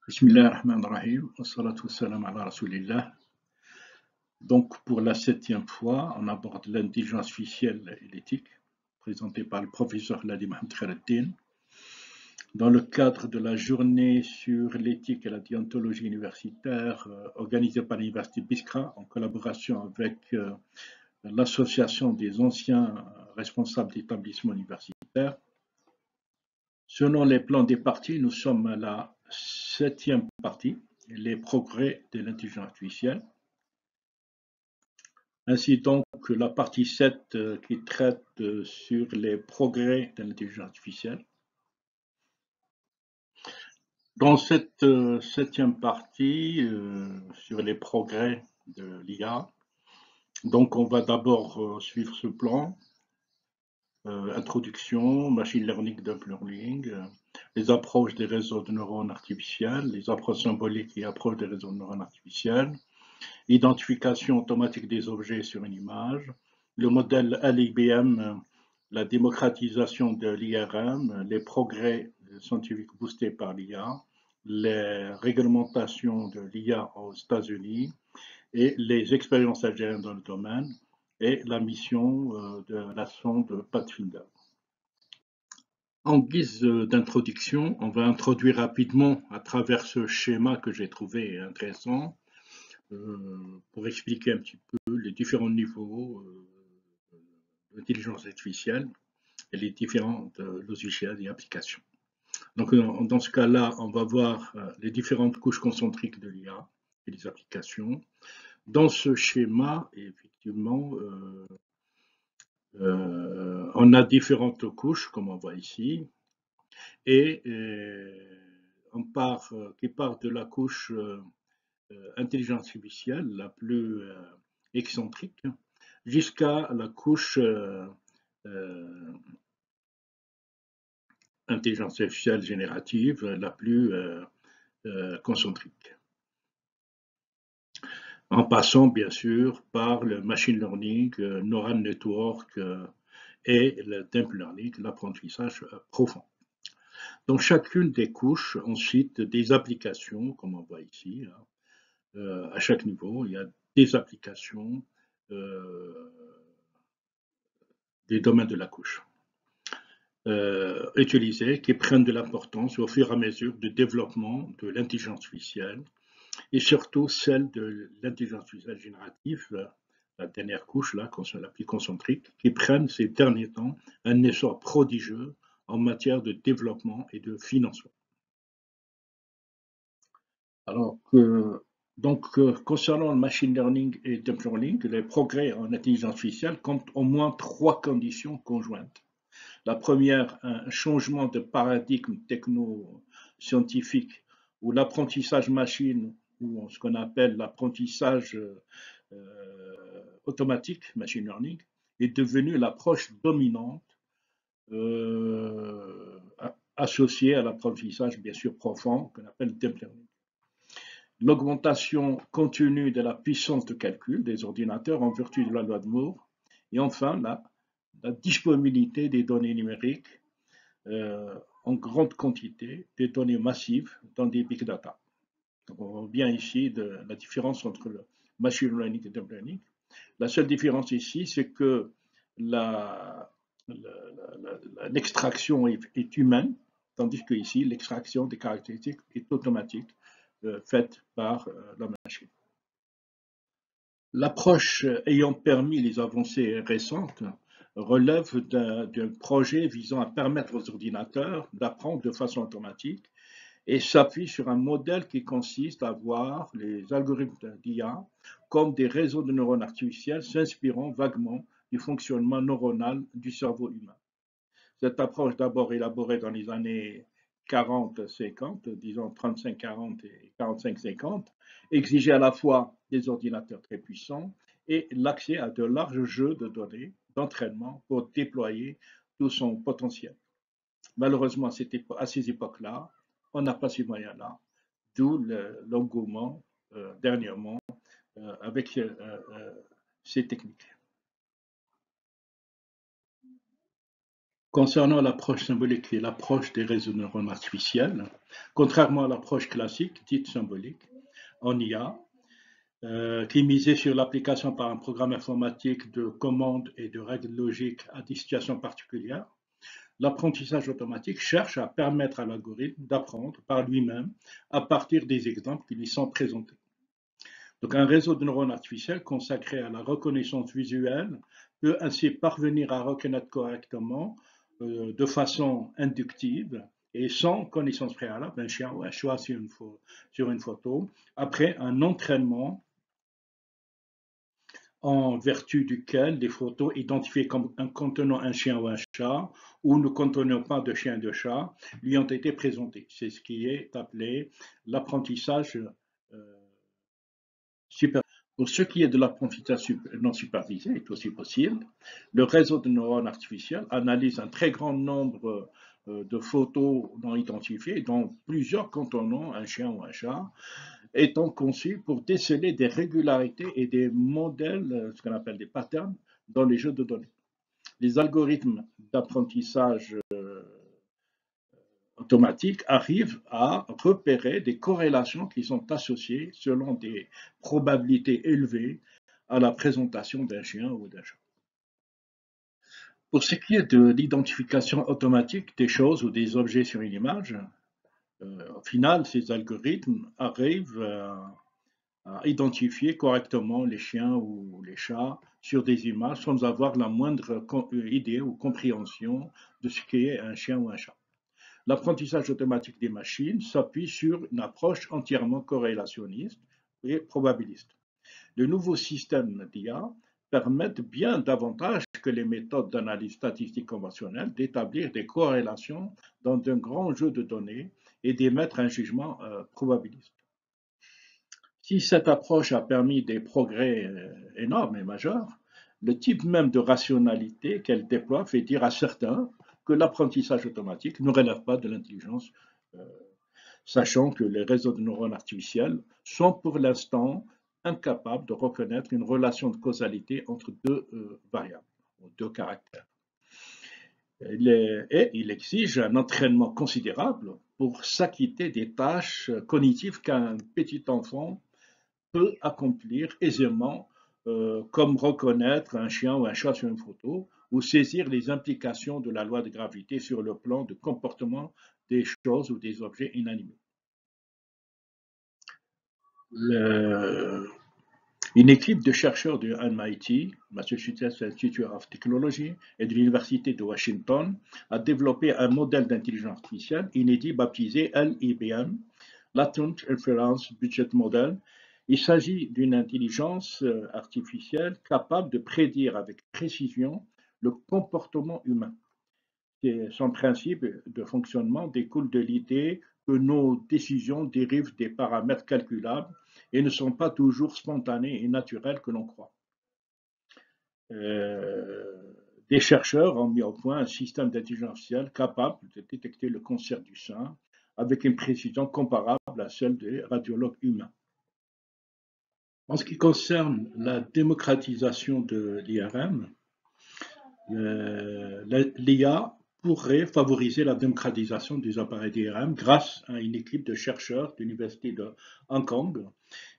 Bismillahirrahmanirrahim, wassalatu wassalam ala rasulillah. Donc, pour la 7e fois, on aborde l'intelligence artificielle et l'éthique, présentée par le professeur Ladi Mohamed Khaireddin, dans le cadre de la journée sur l'éthique et la déontologie universitaire, organisée par l'université Biskra en collaboration avec l'association des anciens responsables d'établissements universitaires. Selon les plans des parties, nous sommes à la 7e partie, les progrès de l'intelligence artificielle. Ainsi donc, la partie 7 qui traite sur les progrès de l'intelligence artificielle. Dans cette 7e partie, sur les progrès de l'IA, donc on va d'abord suivre ce plan. Introduction, machine learning, deep learning, les approches des réseaux de neurones artificiels, les approches symboliques et approches des réseaux de neurones artificiels, identification automatique des objets sur une image, le modèle LIBM, la démocratisation de l'IRM, les progrès scientifiques boostés par l'IA, les réglementations de l'IA aux États-Unis et les expériences algériennes dans le domaine, et la mission de la sonde Pathfinder. En guise d'introduction, on va introduire rapidement à travers ce schéma que j'ai trouvé intéressant pour expliquer un petit peu les différents niveaux d'intelligence artificielle et les différentes logiciels et applications. Donc dans ce cas-là, on va voir les différentes couches concentriques de l'IA et les applications. Dans ce schéma, effectivement, on a différentes couches, comme on voit ici, et qui part de la couche intelligence artificielle la plus excentrique jusqu'à la couche intelligence artificielle générative la plus concentrique. En passant bien sûr par le machine learning, neural network et le deep learning, l'apprentissage profond. Donc chacune des couches ensuite des applications, comme on voit ici, à chaque niveau, il y a des applications des domaines de la couche utilisées qui prennent de l'importance au fur et à mesure du développement de l'intelligence artificielle et surtout celle de l'intelligence artificielle générative, la dernière couche, là, la plus concentrique, qui prennent ces derniers temps un essor prodigieux en matière de développement et de financement. Alors, concernant le machine learning et deep learning, les progrès en intelligence artificielle comptent au moins 3 conditions conjointes. La première, un changement de paradigme techno-scientifique où l'apprentissage machine, ou ce qu'on appelle l'apprentissage automatique, machine learning, est devenu l'approche dominante associée à l'apprentissage bien sûr profond qu'on appelle deep learning. L'augmentation continue de la puissance de calcul des ordinateurs en vertu de la loi de Moore, et enfin la disponibilité des données numériques en grande quantité, des données massives dans des big data. Donc on voit bien ici la différence entre le machine learning et deep learning. La seule différence ici, c'est que l'extraction est humaine, tandis que ici, l'extraction des caractéristiques est automatique, faite par la machine. L'approche ayant permis les avancées récentes relève d'un projet visant à permettre aux ordinateurs d'apprendre de façon automatique et s'appuie sur un modèle qui consiste à voir les algorithmes d'IA comme des réseaux de neurones artificiels s'inspirant vaguement du fonctionnement neuronal du cerveau humain. Cette approche, d'abord élaborée dans les années 40-50, disons 35-40 et 45-50, exigeait à la fois des ordinateurs très puissants et l'accès à de larges jeux de données d'entraînement pour déployer tout son potentiel. Malheureusement, à ces époques-là, on n'a pas ces moyens-là, d'où l'engouement dernièrement avec ces techniques. Concernant l'approche symbolique qui est l'approche des réseaux de neurones artificiels, contrairement à l'approche classique, dite symbolique, en IA, qui misait sur l'application par un programme informatique de commandes et de règles logiques à des situations particulières, l'apprentissage automatique cherche à permettre à l'algorithme d'apprendre par lui-même à partir des exemples qui lui sont présentés. Donc un réseau de neurones artificiels consacré à la reconnaissance visuelle peut ainsi parvenir à reconnaître correctement de façon inductive et sans connaissance préalable un chien ou un chat sur une photo après un entraînement en vertu duquel des photos identifiées comme contenant un chien ou un chat ou ne contenant pas de chien et de chat lui ont été présentées. C'est ce qui est appelé l'apprentissage super. Pour ce qui est de l'apprentissage non supervisé, est aussi possible. Le réseau de neurones artificiels analyse un très grand nombre de photos non identifiées, dont plusieurs contenant un chien ou un chat, étant conçus pour déceler des régularités et des modèles, ce qu'on appelle des patterns, dans les jeux de données. Les algorithmes d'apprentissage automatique arrive à repérer des corrélations qui sont associées selon des probabilités élevées à la présentation d'un chien ou d'un chat. Pour ce qui est de l'identification automatique des choses ou des objets sur une image, au final, ces algorithmes arrivent à identifier correctement les chiens ou les chats sur des images sans avoir la moindre idée ou compréhension de ce qu'est un chien ou un chat. L'apprentissage automatique des machines s'appuie sur une approche entièrement corrélationniste et probabiliste. De nouveaux systèmes d'IA permettent bien davantage que les méthodes d'analyse statistique conventionnelles d'établir des corrélations dans un grand jeu de données et d'émettre un jugement probabiliste. Si cette approche a permis des progrès énormes et majeurs, le type même de rationalité qu'elle déploie fait dire à certains que l'apprentissage automatique ne relève pas de l'intelligence, sachant que les réseaux de neurones artificiels sont pour l'instant incapables de reconnaître une relation de causalité entre deux variables, deux caractères. Et il exige un entraînement considérable pour s'acquitter des tâches cognitives qu'un petit enfant peut accomplir aisément, comme reconnaître un chien ou un chat sur une photo, ou saisir les implications de la loi de gravité sur le plan de comportement des choses ou des objets inanimés. Une équipe de chercheurs du MIT, Massachusetts Institute of Technology, et de l'Université de Washington a développé un modèle d'intelligence artificielle inédit baptisé LIBM, Latent Inference Budget Model. Il s'agit d'une intelligence artificielle capable de prédire avec précision le comportement humain. Son principe de fonctionnement découle de l'idée que nos décisions dérivent des paramètres calculables et ne sont pas toujours spontanées et naturelles que l'on croit. Des chercheurs ont mis au point un système d'intelligence artificielle capable de détecter le cancer du sein avec une précision comparable à celle des radiologues humains. En ce qui concerne la démocratisation de l'IRM, l'IA pourrait favoriser la démocratisation des appareils d'IRM grâce à une équipe de chercheurs de l'Université de Hong Kong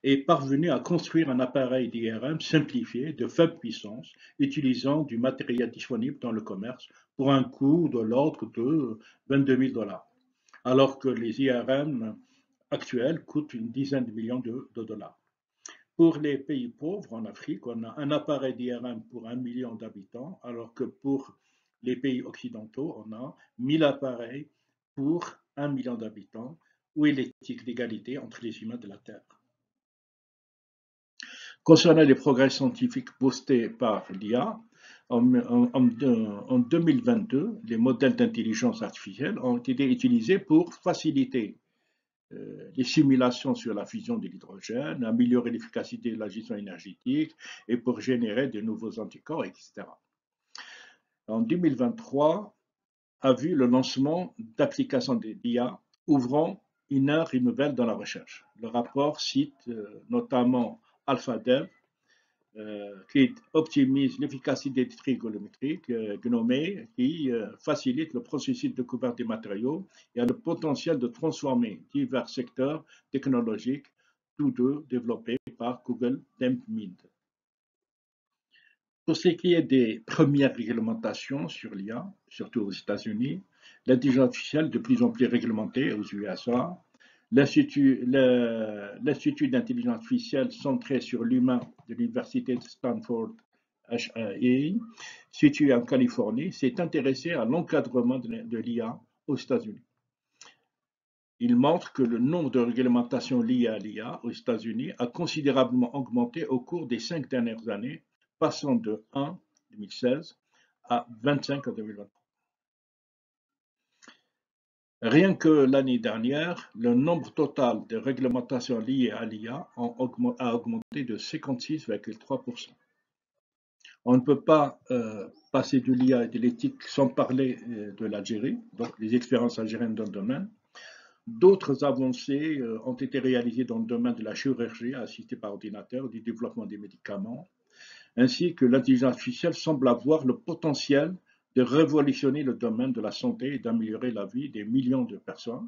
est parvenue à construire un appareil d'IRM simplifié de faible puissance utilisant du matériel disponible dans le commerce pour un coût de l'ordre de 22 000 $, alors que les IRM actuels coûtent une dizaine de millions de dollars. Pour les pays pauvres en Afrique, on a un appareil d'IRM pour 1 million d'habitants, alors que pour les pays occidentaux, on a 1000 appareils pour 1 million d'habitants. Où est l'éthique d'égalité entre les humains de la Terre? Concernant les progrès scientifiques boostés par l'IA, en 2022, les modèles d'intelligence artificielle ont été utilisés pour faciliter les simulations sur la fusion de l'hydrogène, améliorer l'efficacité de la gestion énergétique et pour générer de nouveaux anticorps, etc. En 2023, a vu le lancement d'applications d'IA ouvrant une ère nouvelle dans la recherche. Le rapport cite notamment AlphaDev, qui optimise l'efficacité des trigonométriques, GNOME, qui facilite le processus de découverte des matériaux et a le potentiel de transformer divers secteurs technologiques, tous deux développés par Google DeepMind. Pour ce qui est des premières réglementations sur l'IA, surtout aux États-Unis, l'intelligence artificielle de plus en plus réglementée aux USA, l'Institut d'intelligence artificielle centré sur l'humain de l'Université de Stanford, HAI, situé en Californie, s'est intéressé à l'encadrement de l'IA aux États-Unis. Il montre que le nombre de réglementations liées à l'IA aux États-Unis a considérablement augmenté au cours des 5 dernières années, passant de 1 en 2016 à 25 en 2023. Rien que l'année dernière, le nombre total de réglementations liées à l'IA a augmenté de 56,3%. On ne peut pas passer de l'IA et de l'éthique sans parler de l'Algérie, donc les expériences algériennes dans le domaine. D'autres avancées ont été réalisées dans le domaine de la chirurgie assistée par ordinateur, du développement des médicaments, ainsi que l'intelligence artificielle semble avoir le potentiel de révolutionner le domaine de la santé et d'améliorer la vie des millions de personnes.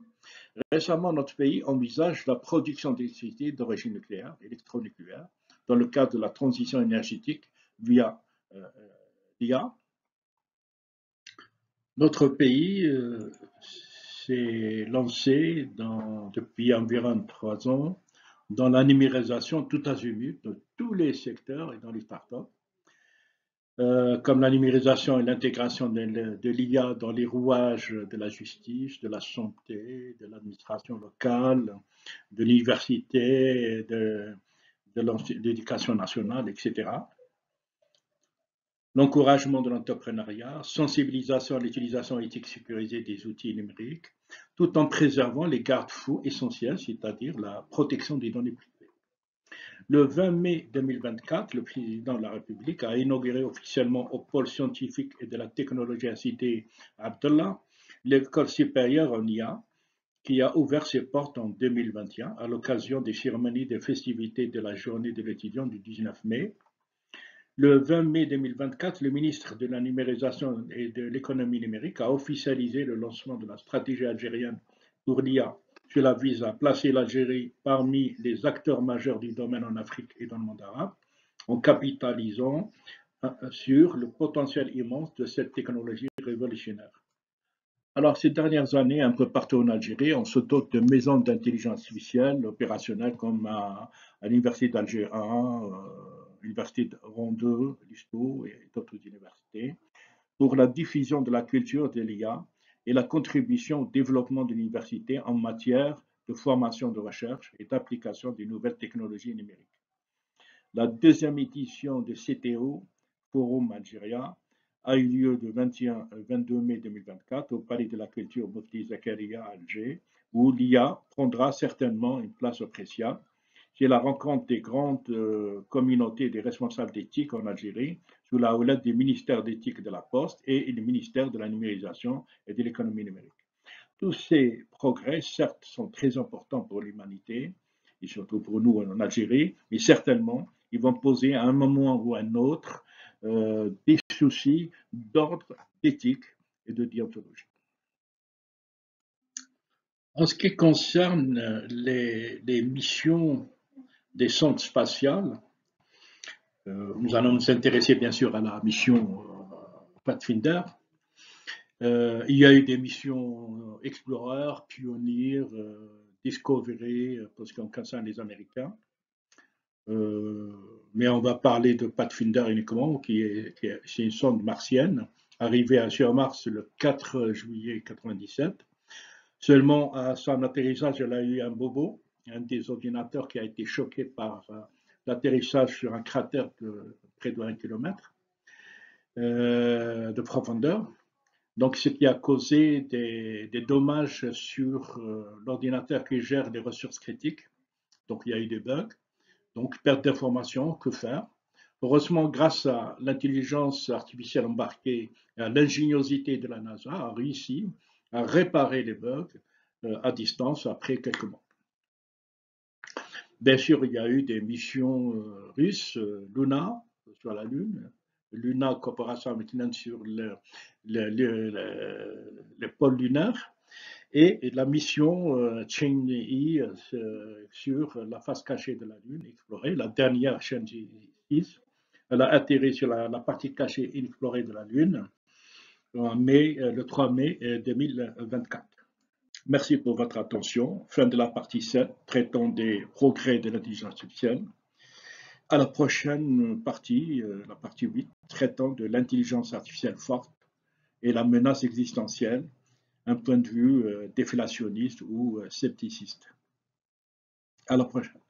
Récemment, notre pays envisage la production d'électricité d'origine nucléaire, électronucléaire, dans le cadre de la transition énergétique via l'IA. Notre pays s'est lancé depuis environ 3 ans dans la numérisation tout azimut de tous les secteurs et dans les startups, comme la numérisation et l'intégration de l'IA dans les rouages de la justice, de la santé, de l'administration locale, de l'université, de l'éducation nationale, etc. L'encouragement de l'entrepreneuriat, sensibilisation à l'utilisation éthique sécurisée des outils numériques, tout en préservant les garde-fous essentiels, c'est-à-dire la protection des données privées. Le 20 mai 2024, le président de la République a inauguré officiellement au pôle scientifique et de la technologie à Cité Abdallah l'école supérieure en IA, qui a ouvert ses portes en 2021 à l'occasion des cérémonies des festivités de la journée de l'étudiant du 19 mai. Le 20 mai 2024, le ministre de la numérisation et de l'économie numérique a officialisé le lancement de la stratégie algérienne pour l'IA. Cela vise à placer l'Algérie parmi les acteurs majeurs du domaine en Afrique et dans le monde arabe, en capitalisant sur le potentiel immense de cette technologie révolutionnaire. Alors, ces dernières années, un peu partout en Algérie, on se dote de maisons d'intelligence artificielle opérationnelles comme à l'Université d'Alger 1, l'Université de Rouen 2, l'ISTO et d'autres universités, pour la diffusion de la culture de l'IA et la contribution au développement de l'université en matière de formation de recherche et d'application des nouvelles technologies numériques. La deuxième édition de CTO, Forum Algéria, a eu lieu du 21 au 22 mai 2024 au Palais de la Culture Mufti Zakaria à Alger, où l'IA prendra certainement une place appréciable. C'est la rencontre des grandes communautés des responsables d'éthique en Algérie, sous la houlette du ministère d'éthique de la Poste et du ministère de la numérisation et de l'économie numérique. Tous ces progrès, certes, sont très importants pour l'humanité, et surtout pour nous en Algérie, mais certainement, ils vont poser à un moment ou à un autre des soucis d'ordre éthique et de déontologie. En ce qui concerne les missions des sondes spatiales, nous allons nous intéresser bien sûr à la mission Pathfinder. Il y a eu des missions Explorer, Pioneer, Discovery, pour ce qui concerne les Américains. Mais on va parler de Pathfinder uniquement, c'est une sonde martienne, arrivée sur Mars le 4 juillet 1997. Seulement, à son atterrissage, elle a eu un bobo, un des ordinateurs qui a été choqué par l'atterrissage sur un cratère de près de 1 km de profondeur. Donc, ce qui a causé des dommages sur l'ordinateur qui gère les ressources critiques. Donc, il y a eu des bugs. Donc, perte d'informations, que faire? Heureusement, grâce à l'intelligence artificielle embarquée et à l'ingéniosité de la NASA, a réussi à réparer les bugs à distance après quelques mois. Bien sûr, il y a eu des missions russes, Luna, sur la Lune, Luna Corporation américaine sur le pôle lunaire, et la mission Chang'e sur la face cachée de la Lune, explorée, la dernière Chang'e 6. Elle a atterri sur la partie cachée inexplorée de la Lune le 3 mai 2024. Merci pour votre attention. Fin de la partie 7, traitant des progrès de l'intelligence artificielle. À la prochaine partie, la partie 8, traitant de l'intelligence artificielle forte et la menace existentielle, un point de vue déflationniste ou scepticiste. À la prochaine.